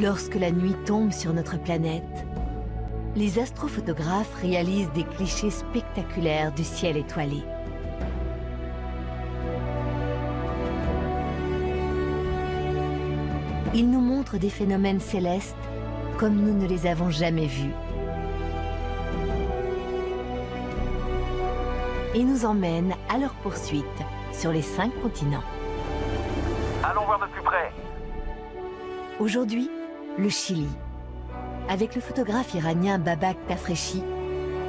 Lorsque la nuit tombe sur notre planète, les astrophotographes réalisent des clichés spectaculaires du ciel étoilé. Ils nous montrent des phénomènes célestes comme nous ne les avons jamais vus. Et nous emmènent à leur poursuite sur les 5 continents. Allons voir de plus près. Aujourd'hui, le Chili. Avec le photographe iranien Babak Tafrechi,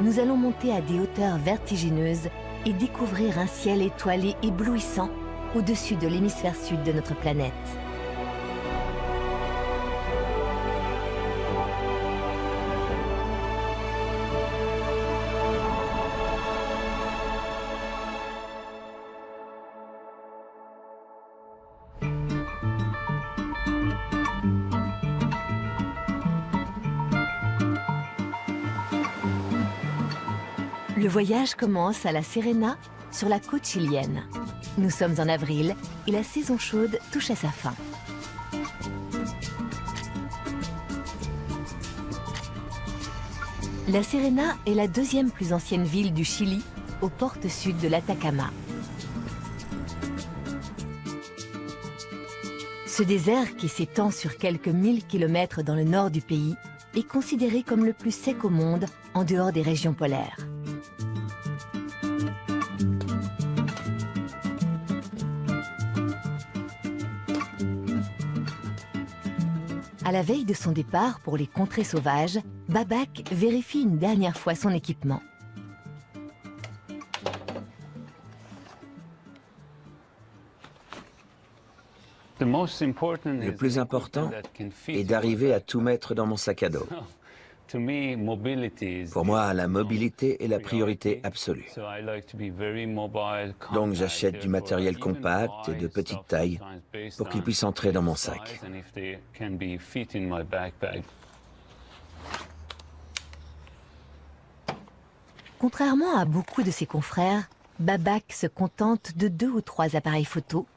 nous allons monter à des hauteurs vertigineuses et découvrir un ciel étoilé éblouissant au-dessus de l'hémisphère sud de notre planète. Le voyage commence à La Serena, sur la côte chilienne. Nous sommes en avril et la saison chaude touche à sa fin. La Serena est la 2e plus ancienne ville du Chili, aux portes sud de l'Atacama. Ce désert, qui s'étend sur quelques 1000 kilomètres dans le nord du pays, est considéré comme le plus sec au monde en dehors des régions polaires. À la veille de son départ pour les contrées sauvages, Babak vérifie une dernière fois son équipement. Le plus important est d'arriver à tout mettre dans mon sac à dos. Pour moi, la mobilité est la priorité absolue. Donc j'achète du matériel compact et de petite taille pour qu'il puisse entrer dans mon sac. Contrairement à beaucoup de ses confrères, Babak se contente de 2 ou 3 appareils photo,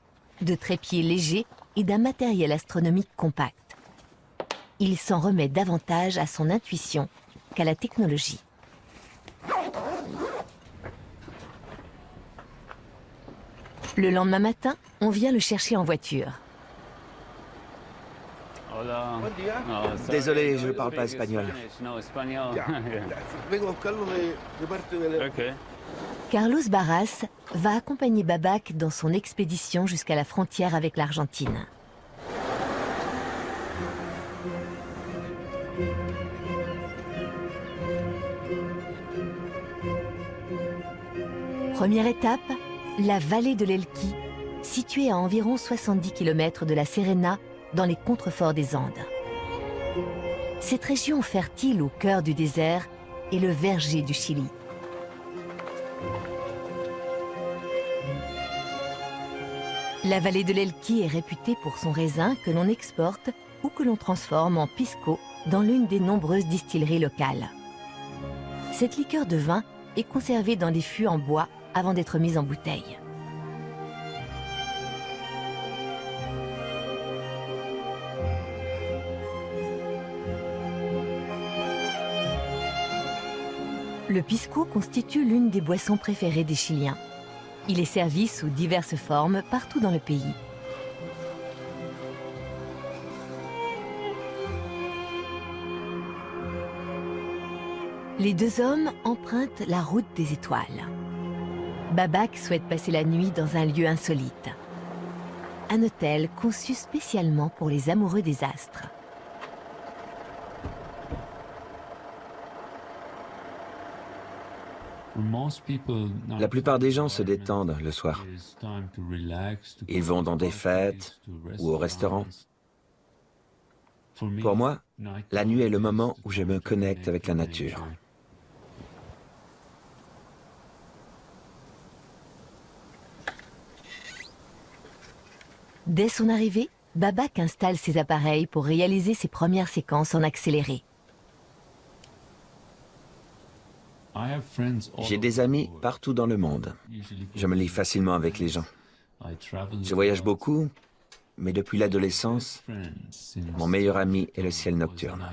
de trépieds légers et d'un matériel astronomique compact. Il s'en remet davantage à son intuition qu'à la technologie. Le lendemain matin, on vient le chercher en voiture. Désolé, je ne parle pas espagnol. Carlos Barras va accompagner Babak dans son expédition jusqu'à la frontière avec l'Argentine. Première étape, la vallée de l'Elqui, située à environ 70 km de la Serena, dans les contreforts des Andes. Cette région fertile au cœur du désert est le verger du Chili. La vallée de l'Elqui est réputée pour son raisin que l'on exporte ou que l'on transforme en pisco dans l'une des nombreuses distilleries locales. Cette liqueur de vin est conservée dans des fûts en bois avant d'être mise en bouteille. Le pisco constitue l'une des boissons préférées des Chiliens. Il est servi sous diverses formes partout dans le pays. Les 2 hommes empruntent la route des étoiles. Babak souhaite passer la nuit dans un lieu insolite. Un hôtel conçu spécialement pour les amoureux des astres. La plupart des gens se détendent le soir. Ils vont dans des fêtes ou au restaurant. Pour moi, la nuit est le moment où je me connecte avec la nature. Dès son arrivée, Babak installe ses appareils pour réaliser ses premières séquences en accéléré. J'ai des amis partout dans le monde. Je me lie facilement avec les gens. Je voyage beaucoup mais depuis l'adolescence, mon meilleur ami est le ciel nocturne.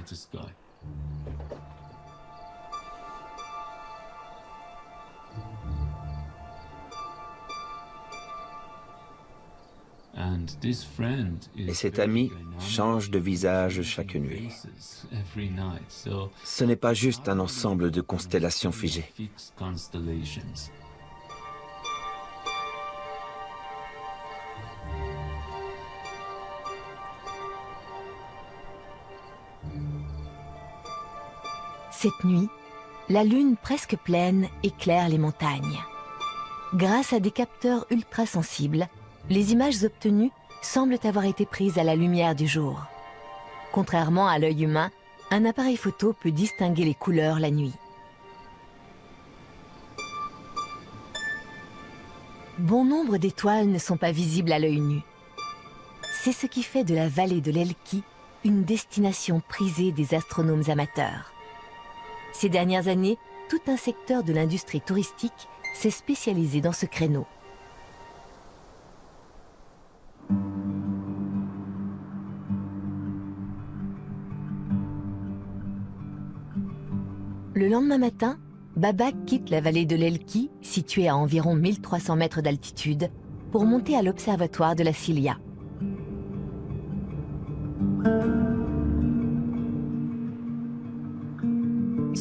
Et cet ami change de visage chaque nuit. Ce n'est pas juste un ensemble de constellations figées. Cette nuit, la lune presque pleine éclaire les montagnes. Grâce à des capteurs ultrasensibles, les images obtenues semblent avoir été prises à la lumière du jour. Contrairement à l'œil humain, un appareil photo peut distinguer les couleurs la nuit. Bon nombre d'étoiles ne sont pas visibles à l'œil nu. C'est ce qui fait de la vallée de l'Elqui une destination prisée des astronomes amateurs. Ces dernières années, tout un secteur de l'industrie touristique s'est spécialisé dans ce créneau. Le lendemain matin, Babak quitte la vallée de l'Elqui, située à environ 1300 mètres d'altitude, pour monter à l'observatoire de la Silla.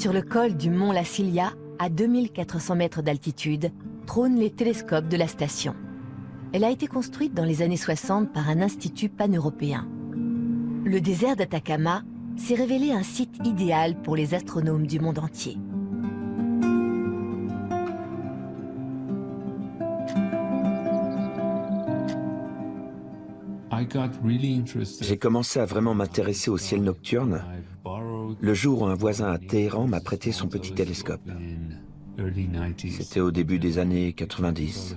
Sur le col du mont La Silla, à 2400 mètres d'altitude, trônent les télescopes de la station. Elle a été construite dans les années 60 par un institut pan-européen. Le désert d'Atacama s'est révélé un site idéal pour les astronomes du monde entier. J'ai commencé à vraiment m'intéresser au ciel nocturne le jour où un voisin à Téhéran m'a prêté son petit télescope. C'était au début des années 90.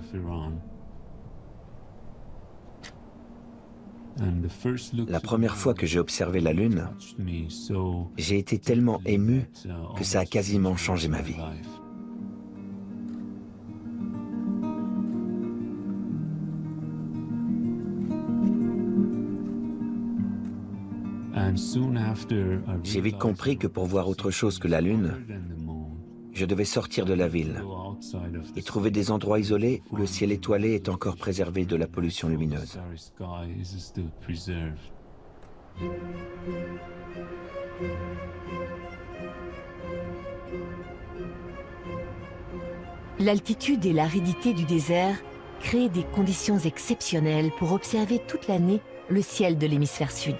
La première fois que j'ai observé la Lune, j'ai été tellement ému que ça a quasiment changé ma vie. J'ai vite compris que pour voir autre chose que la Lune, je devais sortir de la ville et trouver des endroits isolés où le ciel étoilé est encore préservé de la pollution lumineuse. L'altitude et l'aridité du désert créent des conditions exceptionnelles pour observer toute l'année le ciel de l'hémisphère sud.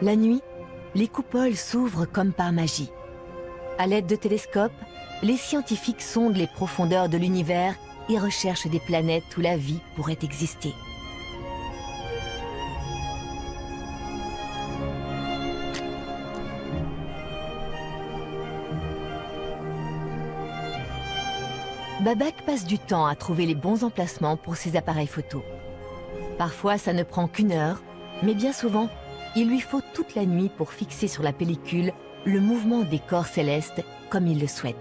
La nuit, les coupoles s'ouvrent comme par magie. À l'aide de télescopes, les scientifiques sondent les profondeurs de l'univers et recherchent des planètes où la vie pourrait exister. Babak passe du temps à trouver les bons emplacements pour ses appareils photo. Parfois, ça ne prend qu'une heure, mais bien souvent, il lui faut toute la nuit pour fixer sur la pellicule le mouvement des corps célestes comme il le souhaite.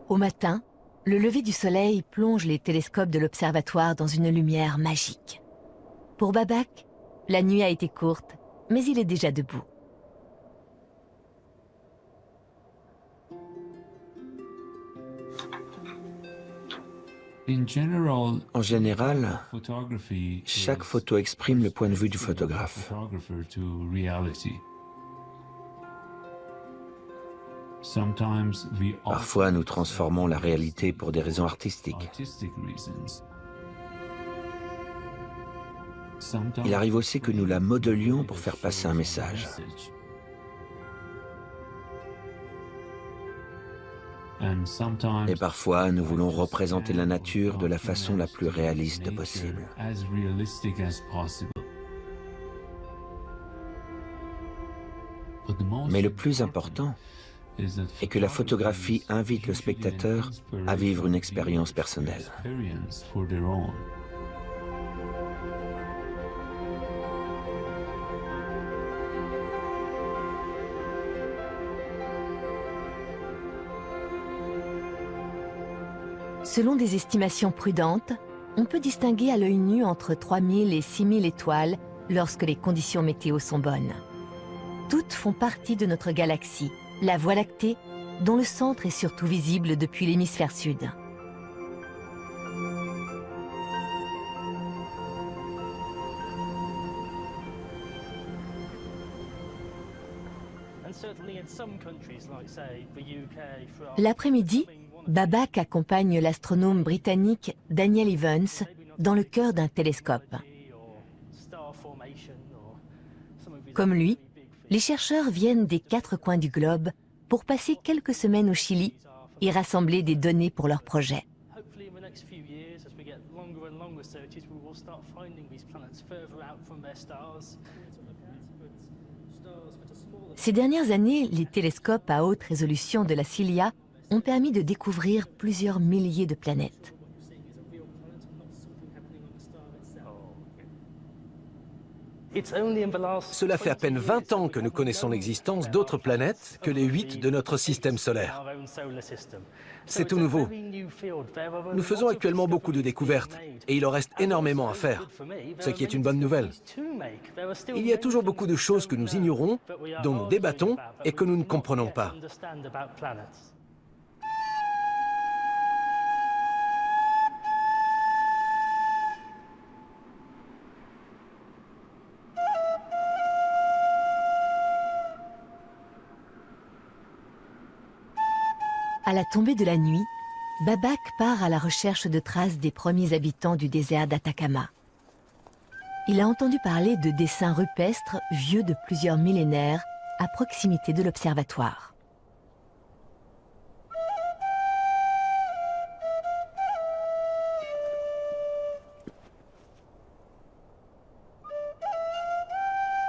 Au matin, le lever du soleil plonge les télescopes de l'observatoire dans une lumière magique. Pour Babak, la nuit a été courte, mais il est déjà debout. En général, chaque photo exprime le point de vue du photographe. Parfois, nous transformons la réalité pour des raisons artistiques. Il arrive aussi que nous la modelions pour faire passer un message. Et parfois, nous voulons représenter la nature de la façon la plus réaliste possible. Mais le plus important est que la photographie invite le spectateur à vivre une expérience personnelle. Selon des estimations prudentes, on peut distinguer à l'œil nu entre 3000 et 6000 étoiles lorsque les conditions météo sont bonnes. Toutes font partie de notre galaxie, la Voie lactée, dont le centre est surtout visible depuis l'hémisphère sud. L'après-midi, Babak accompagne l'astronome britannique Daniel Evans dans le cœur d'un télescope. Comme lui, les chercheurs viennent des 4 coins du globe pour passer quelques semaines au Chili et rassembler des données pour leur projet. Ces dernières années, les télescopes à haute résolution de la CILIA ont permis de découvrir plusieurs milliers de planètes. Cela fait à peine 20 ans que nous connaissons l'existence d'autres planètes que les 8 de notre système solaire. C'est tout nouveau. Nous faisons actuellement beaucoup de découvertes et il en reste énormément à faire, ce qui est une bonne nouvelle. Il y a toujours beaucoup de choses que nous ignorons, dont nous débattons et que nous ne comprenons pas. À la tombée de la nuit, Babak part à la recherche de traces des premiers habitants du désert d'Atacama. Il a entendu parler de dessins rupestres vieux de plusieurs millénaires à proximité de l'observatoire.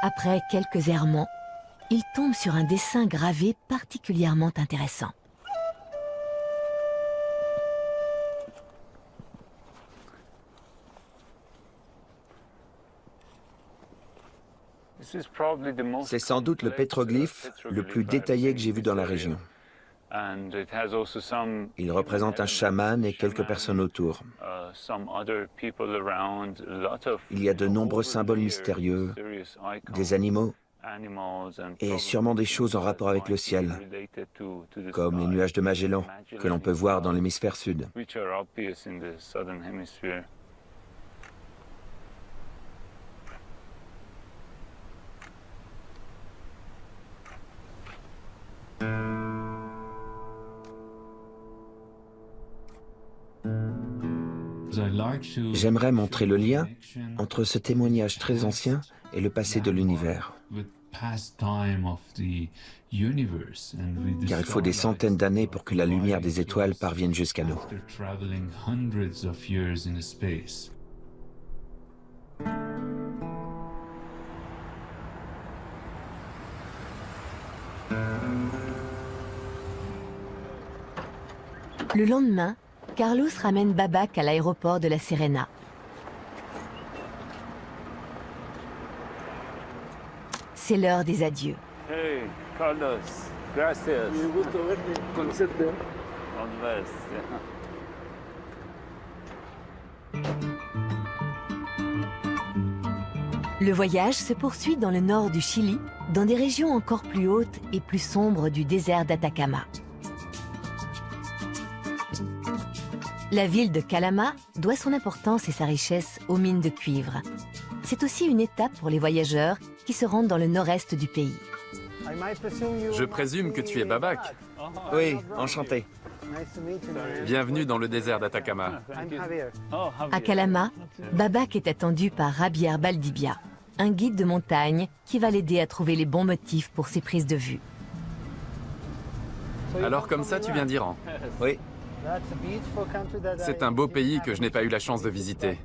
Après quelques errements, il tombe sur un dessin gravé particulièrement intéressant. C'est sans doute le pétroglyphe le plus détaillé que j'ai vu dans la région. Il représente un chaman et quelques personnes autour. Il y a de nombreux symboles mystérieux, des animaux et sûrement des choses en rapport avec le ciel, comme les nuages de Magellan que l'on peut voir dans l'hémisphère sud. J'aimerais montrer le lien entre ce témoignage très ancien et le passé de l'univers. Car il faut des centaines d'années pour que la lumière des étoiles parvienne jusqu'à nous. Le lendemain, Carlos ramène Babak à l'aéroport de La Serena. C'est l'heure des adieux. Hey, Carlos, gracias. Le voyage se poursuit dans le nord du Chili, dans des régions encore plus hautes et plus sombres du désert d'Atacama. La ville de Calama doit son importance et sa richesse aux mines de cuivre. C'est aussi une étape pour les voyageurs qui se rendent dans le nord-est du pays. Je présume que tu es Babak. Oui, enchanté. Bienvenue dans le désert d'Atacama. À Calama, Babak est attendu par Javier Baldibia, un guide de montagne qui va l'aider à trouver les bons motifs pour ses prises de vue. Alors comme ça, tu viens d'Iran. Oui. C'est un beau pays que je n'ai pas eu la chance de visiter.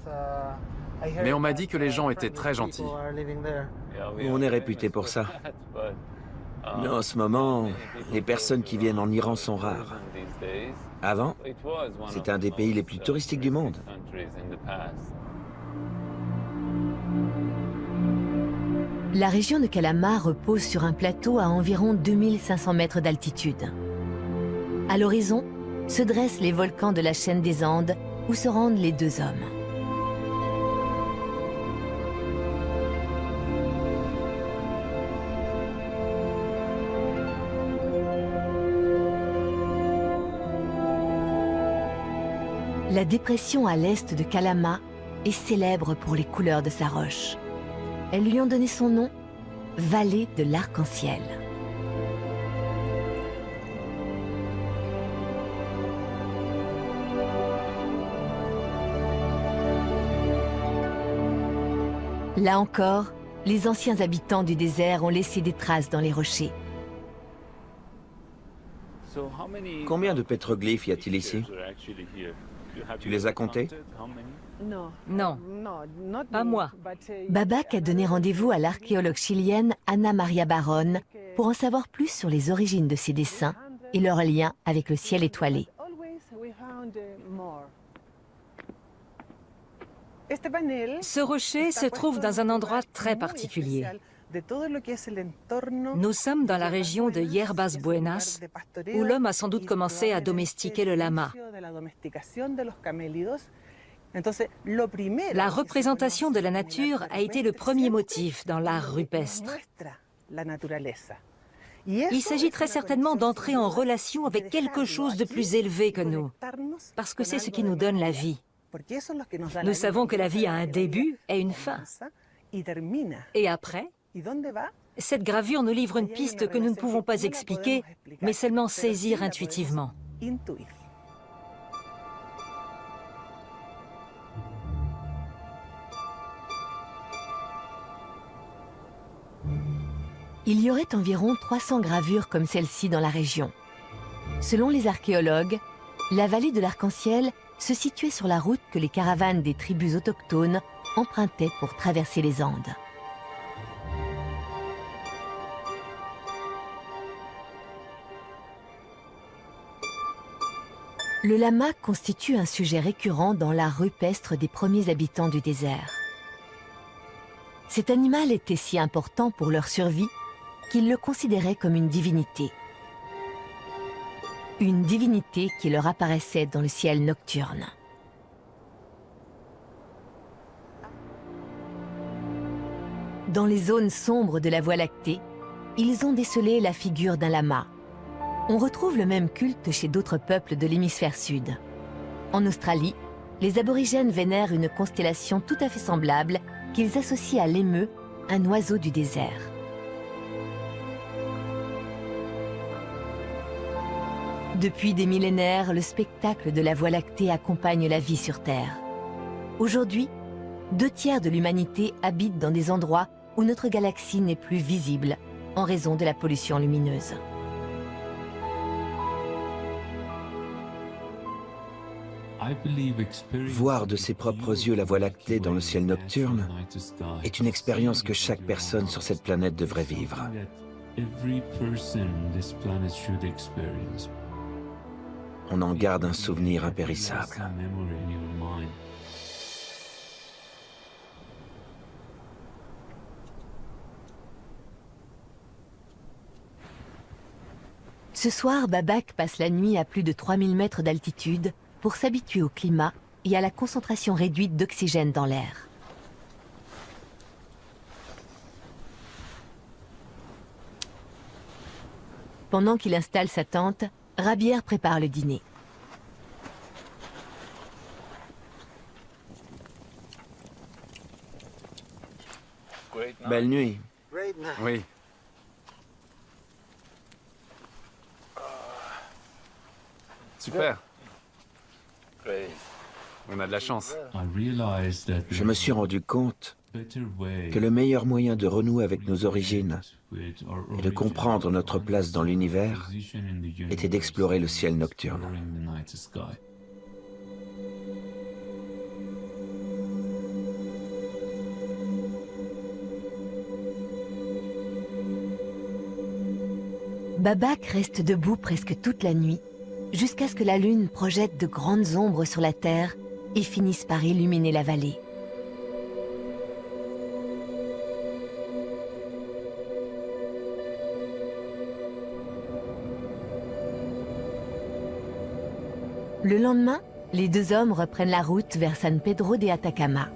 Mais on m'a dit que les gens étaient très gentils. On est réputé pour ça. Mais en ce moment, les personnes qui viennent en Iran sont rares. Avant, c'est un des pays les plus touristiques du monde. La région de Calama repose sur un plateau à environ 2500 mètres d'altitude. À l'horizon, se dressent les volcans de la chaîne des Andes où se rendent les deux hommes. La dépression à l'est de Calama est célèbre pour les couleurs de sa roche. Elles lui ont donné son nom, Vallée de l'Arc-en-Ciel. Là encore, les anciens habitants du désert ont laissé des traces dans les rochers. Combien de pétroglyphes y a-t-il ici? Tu les as comptés? Non, pas moi. Babak a donné rendez-vous à l'archéologue chilienne Ana Maria Barón pour en savoir plus sur les origines de ces dessins et leur lien avec le ciel étoilé. Ce rocher se trouve dans un endroit très particulier. Nous sommes dans la région de Hierbas Buenas, où l'homme a sans doute commencé à domestiquer le lama. La représentation de la nature a été le premier motif dans l'art rupestre. Il s'agit très certainement d'entrer en relation avec quelque chose de plus élevé que nous, parce que c'est ce qui nous donne la vie. Nous savons que la vie a un début et une fin. Et après, cette gravure nous livre une piste que nous ne pouvons pas expliquer, mais seulement saisir intuitivement. Il y aurait environ 300 gravures comme celle-ci dans la région. Selon les archéologues, la vallée de l'Arc-en-Ciel se situait sur la route que les caravanes des tribus autochtones empruntaient pour traverser les Andes. Le lama constitue un sujet récurrent dans l'art rupestre des premiers habitants du désert. Cet animal était si important pour leur survie qu'ils le considéraient comme une divinité. Une divinité qui leur apparaissait dans le ciel nocturne. Dans les zones sombres de la Voie lactée, ils ont décelé la figure d'un lama. On retrouve le même culte chez d'autres peuples de l'hémisphère sud. En Australie, les aborigènes vénèrent une constellation tout à fait semblable qu'ils associent à l'émeu, un oiseau du désert. Depuis des millénaires, le spectacle de la Voie lactée accompagne la vie sur Terre. Aujourd'hui, 2/3 de l'humanité habite dans des endroits où notre galaxie n'est plus visible en raison de la pollution lumineuse. Voir de ses propres yeux la Voie lactée dans le ciel nocturne est une expérience que chaque personne sur cette planète devrait vivre. On en garde un souvenir impérissable. Ce soir, Babak passe la nuit à plus de 3000 mètres d'altitude pour s'habituer au climat et à la concentration réduite d'oxygène dans l'air. Pendant qu'il installe sa tente, Rabière prépare le dîner. Belle nuit. Oui. Super. On a de la chance. Je me suis rendu compte que le meilleur moyen de renouer avec nos origines et de comprendre notre place dans l'univers était d'explorer le ciel nocturne. Babak reste debout presque toute la nuit, jusqu'à ce que la lune projette de grandes ombres sur la Terre et finisse par illuminer la vallée. Le lendemain, les deux hommes reprennent la route vers San Pedro de Atacama.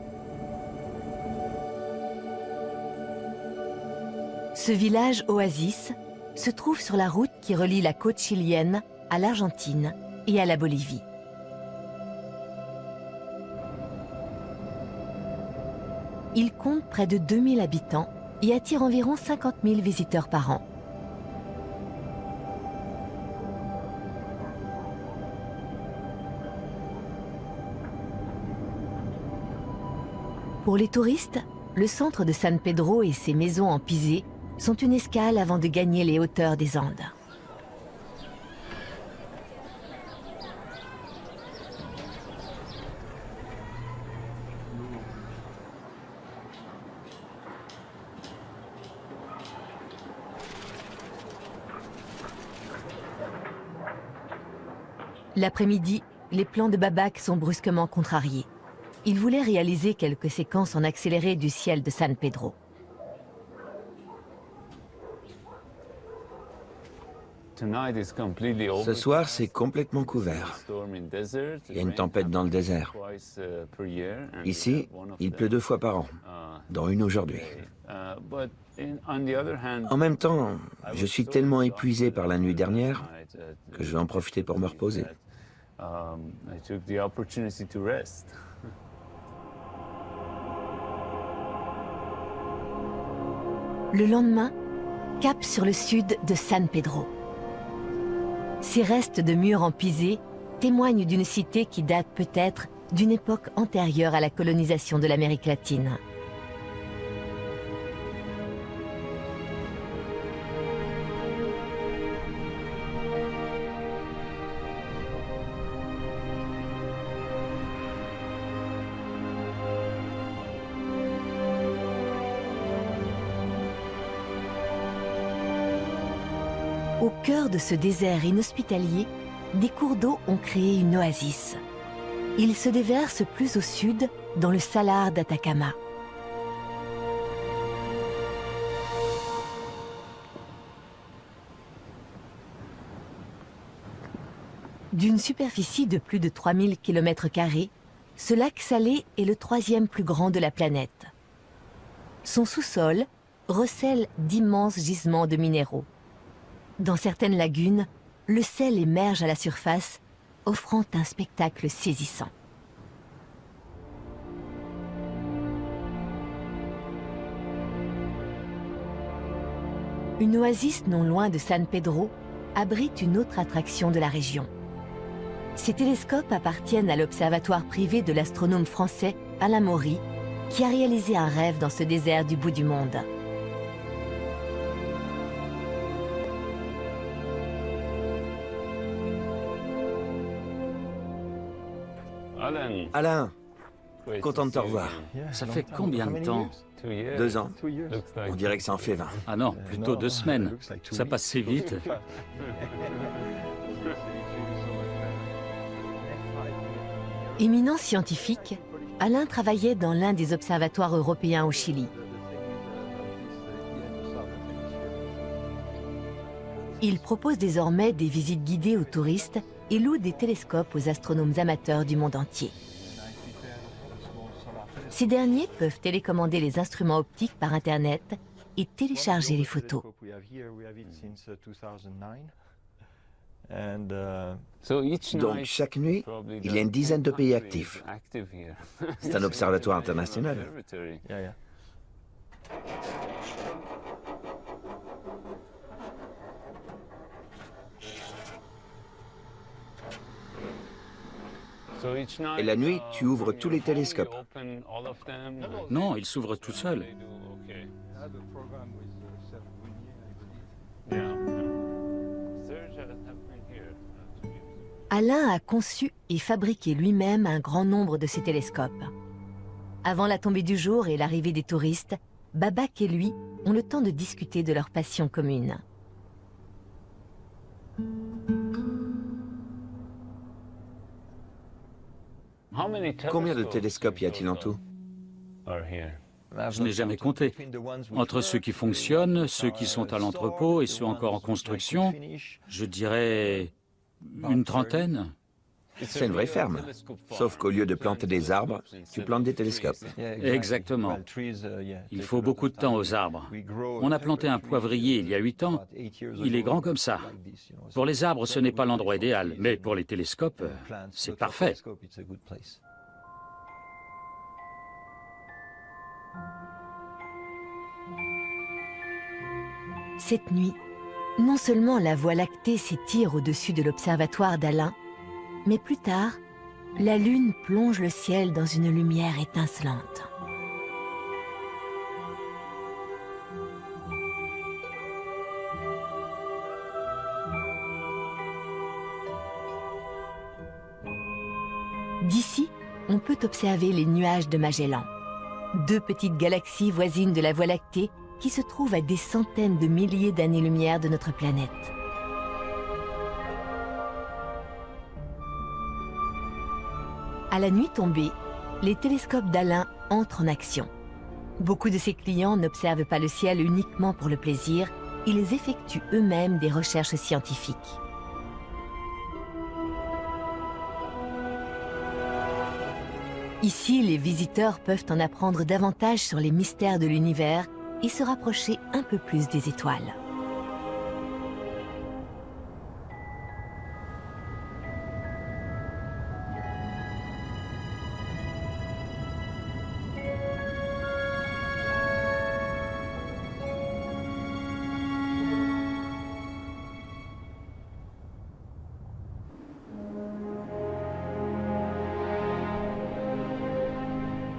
Ce village oasis se trouve sur la route qui relie la côte chilienne à l'Argentine et à la Bolivie. Il compte près de 2000 habitants et attire environ 50 000 visiteurs par an. Pour les touristes, le centre de San Pedro et ses maisons en pisé sont une escale avant de gagner les hauteurs des Andes. L'après-midi, les plans de Babak sont brusquement contrariés. Il voulait réaliser quelques séquences en accéléré du ciel de San Pedro. Ce soir, c'est complètement couvert. Il y a une tempête dans le désert. Ici, il pleut 2 fois par an, dont une aujourd'hui. En même temps, je suis tellement épuisé par la nuit dernière que je vais en profiter pour me reposer. Le lendemain, cap sur le sud de San Pedro. Ces restes de murs en pisé témoignent d'une cité qui date peut-être d'une époque antérieure à la colonisation de l'Amérique latine. Au cœur de ce désert inhospitalier, des cours d'eau ont créé une oasis. Ils se déversent plus au sud, dans le salar d'Atacama. D'une superficie de plus de 3000 km², ce lac salé est le 3e plus grand de la planète. Son sous-sol recèle d'immenses gisements de minéraux. Dans certaines lagunes, le sel émerge à la surface, offrant un spectacle saisissant. Une oasis non loin de San Pedro abrite une autre attraction de la région. Ces télescopes appartiennent à l'observatoire privé de l'astronome français Alain Maury, qui a réalisé un rêve dans ce désert du bout du monde. Alain, content de te revoir. Ça fait combien de temps? 2 ans. On dirait que ça en fait 20. Ah non, plutôt 2 semaines. Ça passe si vite. Éminent scientifique, Alain travaillait dans l'un des observatoires européens au Chili. Il propose désormais des visites guidées aux touristes et loue des télescopes aux astronomes amateurs du monde entier. Ces derniers peuvent télécommander les instruments optiques par Internet et télécharger les photos. Donc chaque nuit, il y a une dizaine de pays actifs. C'est un observatoire international. Et la nuit, tu ouvres tous les télescopes. Non, il s'ouvre tout seul. Alain a conçu et fabriqué lui-même un grand nombre de ces télescopes. Avant la tombée du jour et l'arrivée des touristes, Babak et lui ont le temps de discuter de leur passion commune. Combien de télescopes y a-t-il en tout? Je n'ai jamais compté. Entre ceux qui fonctionnent, ceux qui sont à l'entrepôt et ceux encore en construction, je dirais une trentaine. C'est une vraie ferme. Sauf qu'au lieu de planter des arbres, tu plantes des télescopes. Exactement. Il faut beaucoup de temps aux arbres. On a planté un poivrier il y a 8 ans. Il est grand comme ça. Pour les arbres, ce n'est pas l'endroit idéal, mais pour les télescopes, c'est parfait. Cette nuit, non seulement la Voie lactée s'étire au-dessus de l'observatoire d'Alain, mais plus tard, la Lune plonge le ciel dans une lumière étincelante. D'ici, on peut observer les nuages de Magellan, 2 petites galaxies voisines de la Voie lactée qui se trouvent à des centaines de milliers d'années-lumière de notre planète. À la nuit tombée, les télescopes d'Alain entrent en action. Beaucoup de ses clients n'observent pas le ciel uniquement pour le plaisir, ils effectuent eux-mêmes des recherches scientifiques. Ici, les visiteurs peuvent en apprendre davantage sur les mystères de l'univers et se rapprocher un peu plus des étoiles.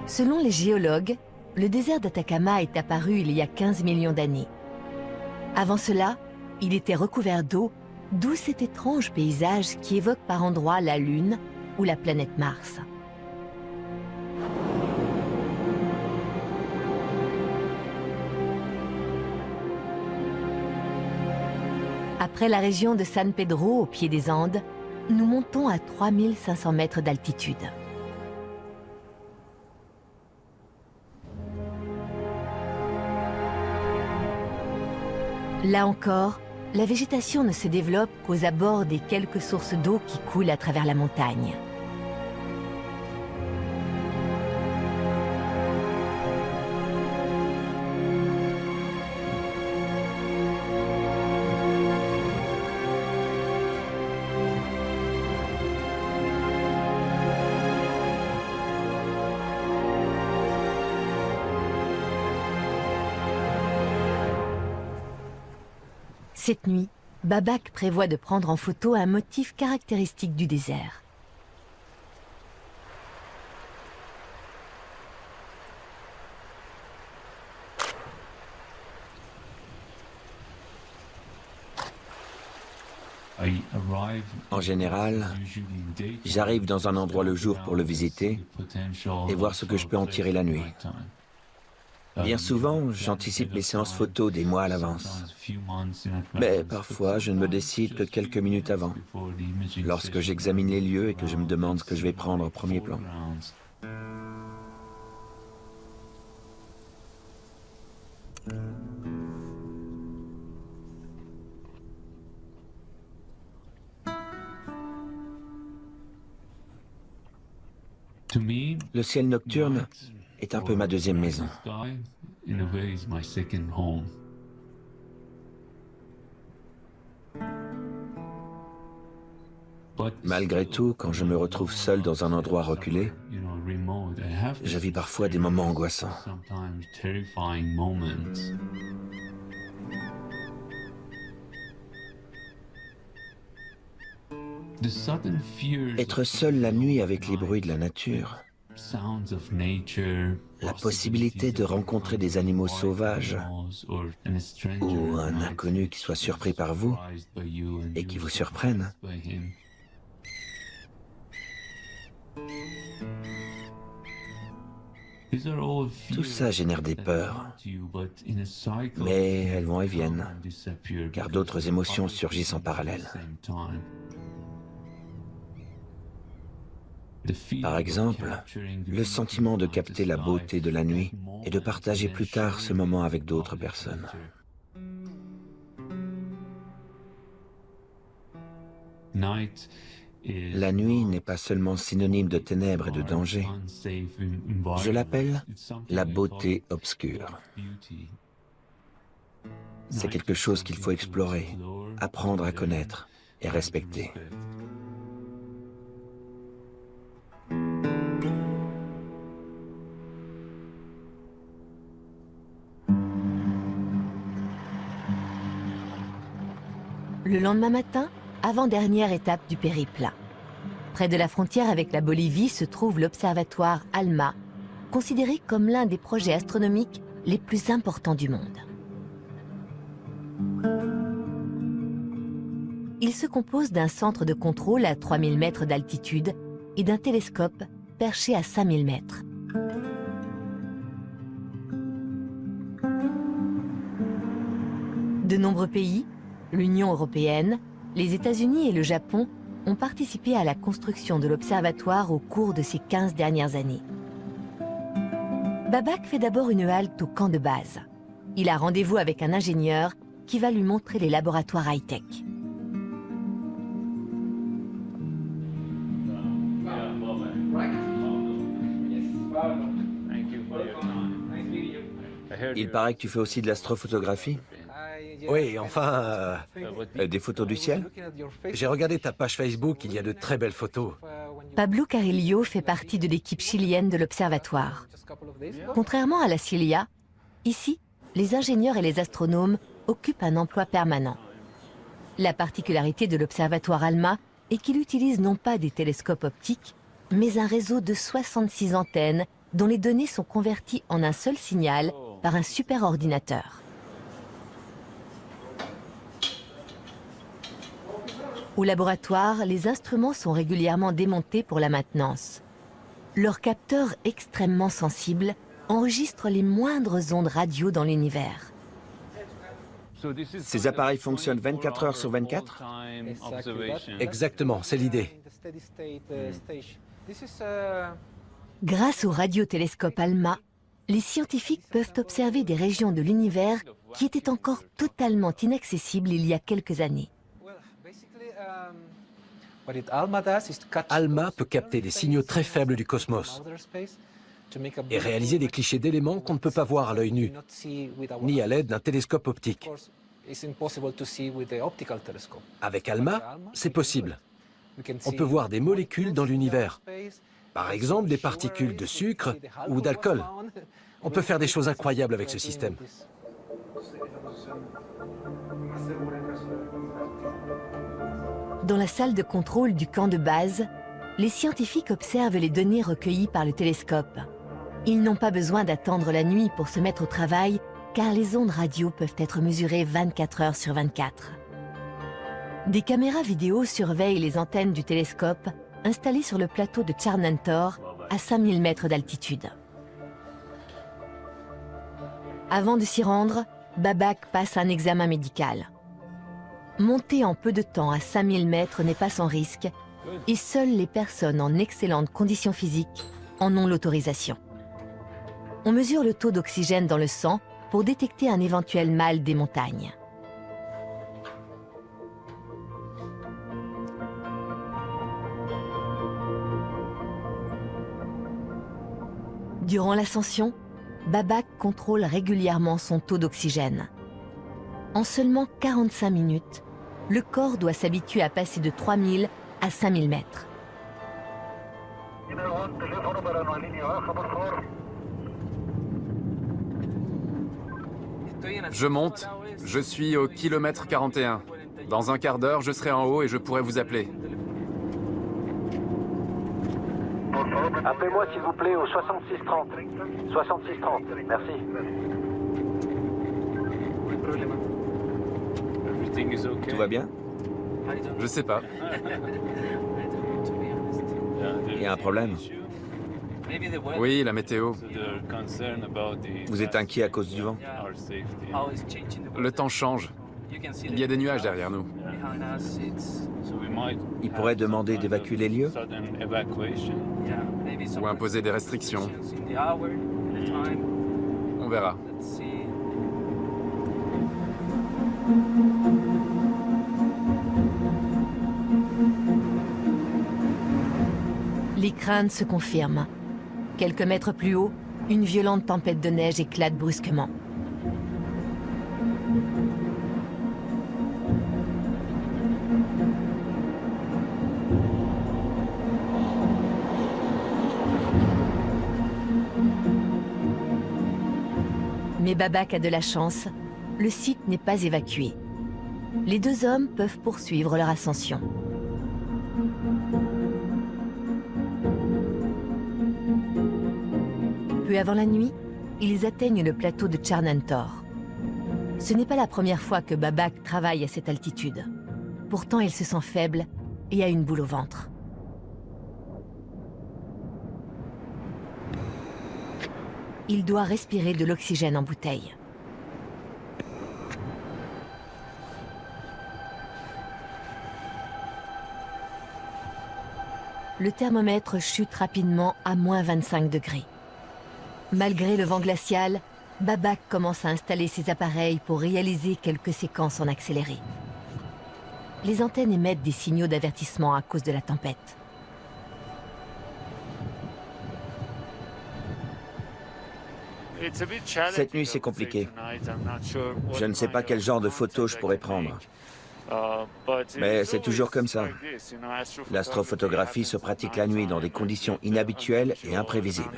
Selon les géologues, le désert d'Atacama est apparu il y a 15 millions d'années. Avant cela, il était recouvert d'eau, d'où cet étrange paysage qui évoque par endroits la Lune ou la planète Mars. Après la région de San Pedro, au pied des Andes, nous montons à 3500 mètres d'altitude. Là encore, la végétation ne se développe qu'aux abords des quelques sources d'eau qui coulent à travers la montagne. Cette nuit, Babak prévoit de prendre en photo un motif caractéristique du désert. En général, j'arrive dans un endroit le jour pour le visiter et voir ce que je peux en tirer la nuit. Bien souvent, j'anticipe mes séances photos des mois à l'avance. Mais parfois, je ne me décide que quelques minutes avant, lorsque j'examine les lieux et que je me demande ce que je vais prendre au premier plan. Le ciel nocturne est un peu ma deuxième maison. Malgré tout, quand je me retrouve seul dans un endroit reculé, je vis parfois des moments angoissants. Être seul la nuit avec les bruits de la nature, la possibilité de rencontrer des animaux sauvages ou un inconnu qui soit surpris par vous et qui vous surprenne. Tout ça génère des peurs, mais elles vont et viennent, car d'autres émotions surgissent en parallèle. Par exemple, le sentiment de capter la beauté de la nuit et de partager plus tard ce moment avec d'autres personnes. La nuit n'est pas seulement synonyme de ténèbres et de danger. Je l'appelle la beauté obscure. C'est quelque chose qu'il faut explorer, apprendre à connaître et respecter. Le lendemain matin, avant-dernière étape du périple. Près de la frontière avec la Bolivie se trouve l'observatoire ALMA, considéré comme l'un des projets astronomiques les plus importants du monde. Il se compose d'un centre de contrôle à 3000 mètres d'altitude et d'un télescope perché à 5000 mètres. De nombreux pays, l'Union européenne, les États-Unis et le Japon ont participé à la construction de l'observatoire au cours de ces 15 dernières années. Babak fait d'abord une halte au camp de base. Il a rendez-vous avec un ingénieur qui va lui montrer les laboratoires high-tech. Il paraît que tu fais aussi de l'astrophotographie? Oui, enfin... Des photos du ciel? J'ai regardé ta page Facebook, il y a de très belles photos. Pablo Carrillo fait partie de l'équipe chilienne de l'observatoire. Contrairement à la CILIA, ici, les ingénieurs et les astronomes occupent un emploi permanent. La particularité de l'observatoire ALMA est qu'il utilise non pas des télescopes optiques, mais un réseau de 66 antennes dont les données sont converties en un seul signal par un superordinateur. Au laboratoire, les instruments sont régulièrement démontés pour la maintenance. Leurs capteurs extrêmement sensibles enregistrent les moindres ondes radio dans l'univers. Ces appareils fonctionnent 24 heures sur 24? Exactement, c'est l'idée. Grâce au radiotélescope ALMA, les scientifiques peuvent observer des régions de l'univers qui étaient encore totalement inaccessibles il y a quelques années. ALMA peut capter des signaux très faibles du cosmos et réaliser des clichés d'éléments qu'on ne peut pas voir à l'œil nu, ni à l'aide d'un télescope optique. Avec ALMA, c'est possible. On peut voir des molécules dans l'univers, par exemple des particules de sucre ou d'alcool. On peut faire des choses incroyables avec ce système. Dans la salle de contrôle du camp de base, les scientifiques observent les données recueillies par le télescope. Ils n'ont pas besoin d'attendre la nuit pour se mettre au travail, car les ondes radio peuvent être mesurées 24 heures sur 24. Des caméras vidéo surveillent les antennes du télescope installées sur le plateau de Charnantor, à 5000 mètres d'altitude. Avant de s'y rendre, Babak passe un examen médical. Monter en peu de temps à 5000 mètres n'est pas sans risque, et seules les personnes en excellentes conditions physiques en ont l'autorisation. On mesure le taux d'oxygène dans le sang pour détecter un éventuel mal des montagnes. Durant l'ascension, Babak contrôle régulièrement son taux d'oxygène. En seulement 45 minutes, le corps doit s'habituer à passer de 3000 à 5000 mètres. Je monte. Je suis au kilomètre 41. Dans un quart d'heure, je serai en haut et je pourrai vous appeler. Appelez-moi s'il vous plaît au 6630. 6630, merci. Tout va bien? Je sais pas. Il y a un problème? Oui, la météo. Vous êtes inquiet à cause du vent? Le temps change. Il y a des nuages derrière nous. Il pourrait demander d'évacuer les lieux? Ou imposer des restrictions. On verra. Les craintes se confirment. Quelques mètres plus haut, une violente tempête de neige éclate brusquement. Mais Babak a de la chance, le site n'est pas évacué. Les deux hommes peuvent poursuivre leur ascension. Peu avant la nuit, ils atteignent le plateau de Charnantor. Ce n'est pas la première fois que Babak travaille à cette altitude. Pourtant, il se sent faible et a une boule au ventre. Il doit respirer de l'oxygène en bouteille. Le thermomètre chute rapidement à moins 25 degrés. Malgré le vent glacial, Babak commence à installer ses appareils pour réaliser quelques séquences en accéléré. Les antennes émettent des signaux d'avertissement à cause de la tempête. Cette nuit, c'est compliqué. Je ne sais pas quel genre de photos je pourrais prendre. Mais c'est toujours comme ça. L'astrophotographie se pratique la nuit dans des conditions inhabituelles et imprévisibles.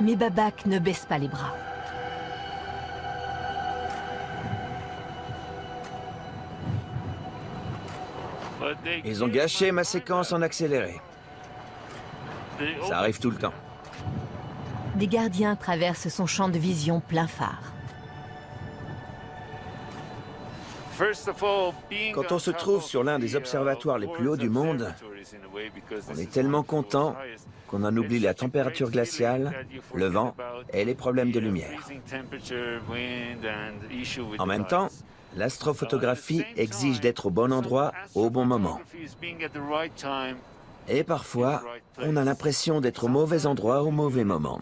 Mais Babak ne baisse pas les bras. Ils ont gâché ma séquence en accéléré. Ça arrive tout le temps. Des gardiens traversent son champ de vision plein phare. Quand on se trouve sur l'un des observatoires les plus hauts du monde, on est tellement content qu'on en oublie la température glaciale, le vent et les problèmes de lumière. En même temps, l'astrophotographie exige d'être au bon endroit au bon moment. Et parfois, on a l'impression d'être au mauvais endroit au mauvais moment.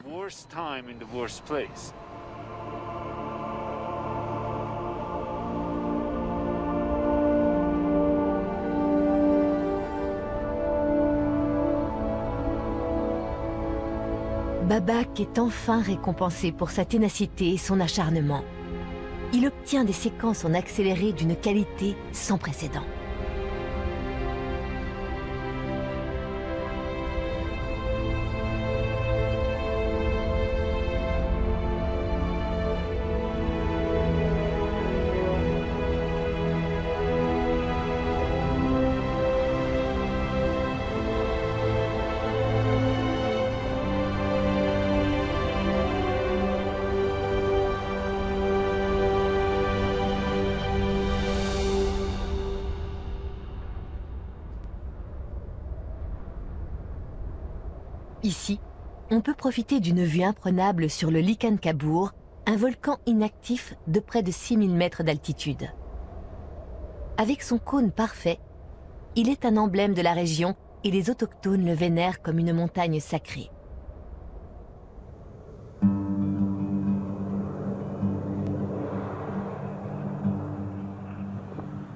Babak est enfin récompensé pour sa ténacité et son acharnement. Il obtient des séquences en accéléré d'une qualité sans précédent. Ici, on peut profiter d'une vue imprenable sur le Likan Kabour, un volcan inactif de près de 6000 mètres d'altitude. Avec son cône parfait, il est un emblème de la région et les autochtones le vénèrent comme une montagne sacrée.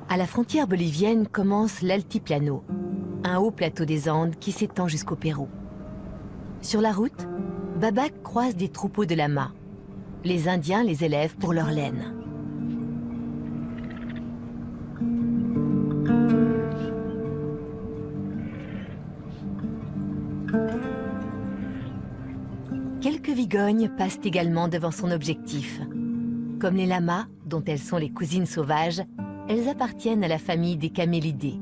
À la frontière bolivienne commence l'Altiplano, un haut plateau des Andes qui s'étend jusqu'au Pérou. Sur la route, Babak croise des troupeaux de lamas. Les Indiens les élèvent pour leur laine. Quelques vigognes passent également devant son objectif. Comme les lamas, dont elles sont les cousines sauvages, elles appartiennent à la famille des camélidés.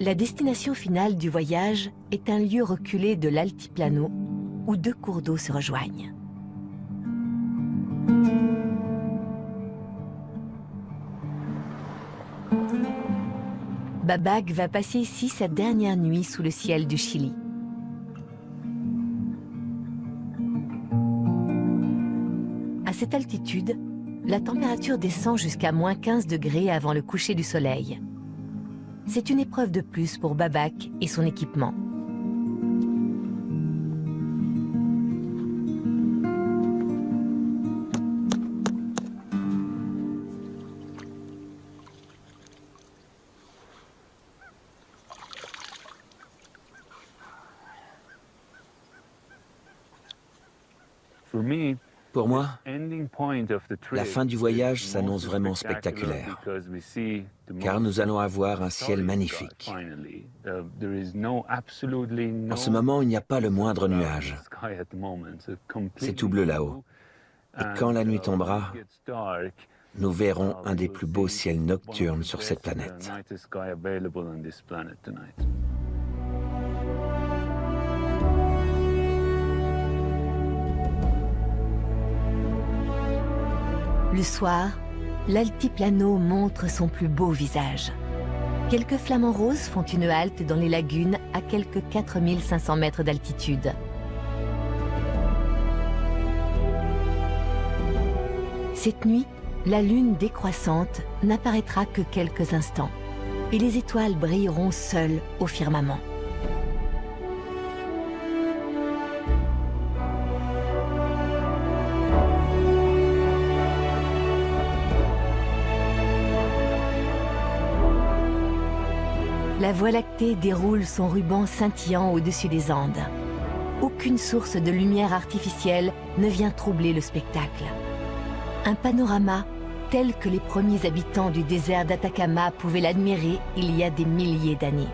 La destination finale du voyage est un lieu reculé de l'altiplano où deux cours d'eau se rejoignent. Babak va passer ici sa dernière nuit sous le ciel du Chili. À cette altitude, la température descend jusqu'à moins 15 degrés avant le coucher du soleil. C'est une épreuve de plus pour Babak et son équipement. Pour moi, la fin du voyage s'annonce vraiment spectaculaire, car nous allons avoir un ciel magnifique. En ce moment, il n'y a pas le moindre nuage. C'est tout bleu là-haut. Et quand la nuit tombera, nous verrons un des plus beaux ciels nocturnes sur cette planète. Le soir, l'altiplano montre son plus beau visage. Quelques flamants roses font une halte dans les lagunes à quelques 4500 mètres d'altitude. Cette nuit, la lune décroissante n'apparaîtra que quelques instants et les étoiles brilleront seules au firmament. La Voie lactée déroule son ruban scintillant au-dessus des Andes. Aucune source de lumière artificielle ne vient troubler le spectacle. Un panorama tel que les premiers habitants du désert d'Atacama pouvaient l'admirer il y a des milliers d'années.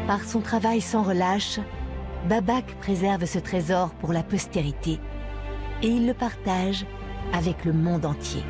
Par son travail sans relâche, Babak préserve ce trésor pour la postérité et il le partage avec le monde entier.